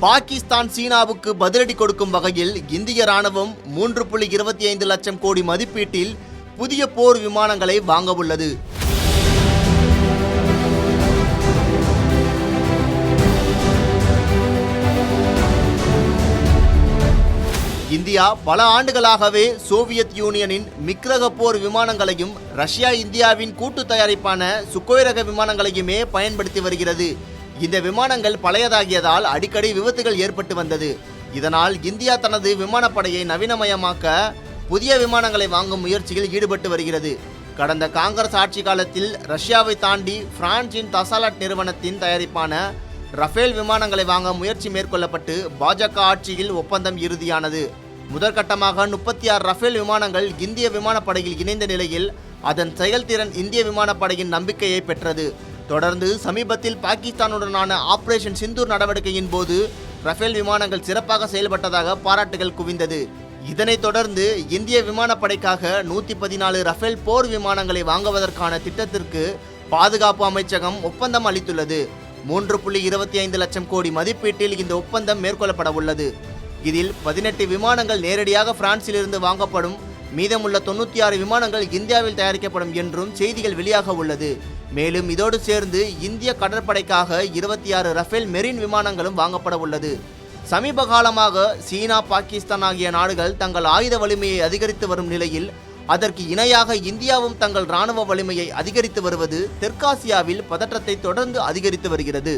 பாகிஸ்தான் சீனாவுக்கு பதிலடி கொடுக்கும் வகையில் இந்திய ராணுவம் 3.25 லட்சம் கோடி மதிப்பீட்டில் புதிய போர் விமானங்களை வாங்கவுள்ளது. இந்தியா பல ஆண்டுகளாகவே சோவியத் யூனியனின் மிக் ரக போர் விமானங்களையும் ரஷ்யா இந்தியாவின் கூட்டு தயாரிப்பான சுக்கோய் ரக விமானங்களையுமே பயன்படுத்தி வருகிறது. இந்த விமானங்கள் பழையதாகியதால் அடிக்கடி விபத்துகள் ஏற்பட்டு வந்தது. இதனால் இந்தியா தனது விமானப்படையை நவீனமயமாக்க புதிய விமானங்களை வாங்கும் முயற்சியில் ஈடுபட்டு வருகிறது. கடந்த காங்கிரஸ் ஆட்சி காலத்தில் ரஷ்யாவை தாண்டி பிரான்சின் தசாலட் நிறுவனத்தின் தயாரிப்பான ரஃபேல் விமானங்களை வாங்க முயற்சி மேற்கொள்ளப்பட்டு பாஜக ஆட்சியில் ஒப்பந்தம் இறுதியானது. முதற்கட்டமாக 36 ரஃபேல் விமானங்கள் இந்திய விமானப்படையில் இணைந்த நிலையில் அதன் செயல்திறன் இந்திய விமானப்படையின் நம்பிக்கையை பெற்றது. தொடர்ந்து சமீபத்தில் பாகிஸ்தானுடனான ஆபரேஷன் சிந்தூர் நடவடிக்கையின் போது ரஃபேல் விமானங்கள் சிறப்பாக செயல்பட்டதாக பாராட்டுகள் குவிந்தது. இதனைத் தொடர்ந்து இந்திய விமானப்படைக்காக 114 ரஃபேல் போர் விமானங்களை வாங்குவதற்கான திட்டத்திற்கு பாதுகாப்பு அமைச்சகம் ஒப்பந்தம் அளித்துள்ளது. 3.25 லட்சம் கோடி மதிப்பீட்டில் இந்த ஒப்பந்தம் மேற்கொள்ளப்பட உள்ளது. இதில் 18 விமானங்கள் நேரடியாக பிரான்சிலிருந்து வாங்கப்படும். மீதமுள்ள 96 விமானங்கள் இந்தியாவில் தயாரிக்கப்படும் என்றும் செய்திகள் வெளியாக உள்ளது. மேலும் இதோடு சேர்ந்து இந்திய கடற்படைக்காக 26 ரஃபேல் மெரின் விமானங்களும் வாங்கப்பட உள்ளது. சமீப காலமாக சீனா, பாகிஸ்தான் ஆகிய நாடுகள் தங்கள் ஆயுத வலிமையை அதிகரித்து வரும் நிலையில் அதற்கு இணையாக இந்தியாவும் தங்கள் இராணுவ வலிமையை அதிகரித்து வருவது தெற்காசியாவில் பதற்றத்தை தொடர்ந்து அதிகரித்து வருகிறது.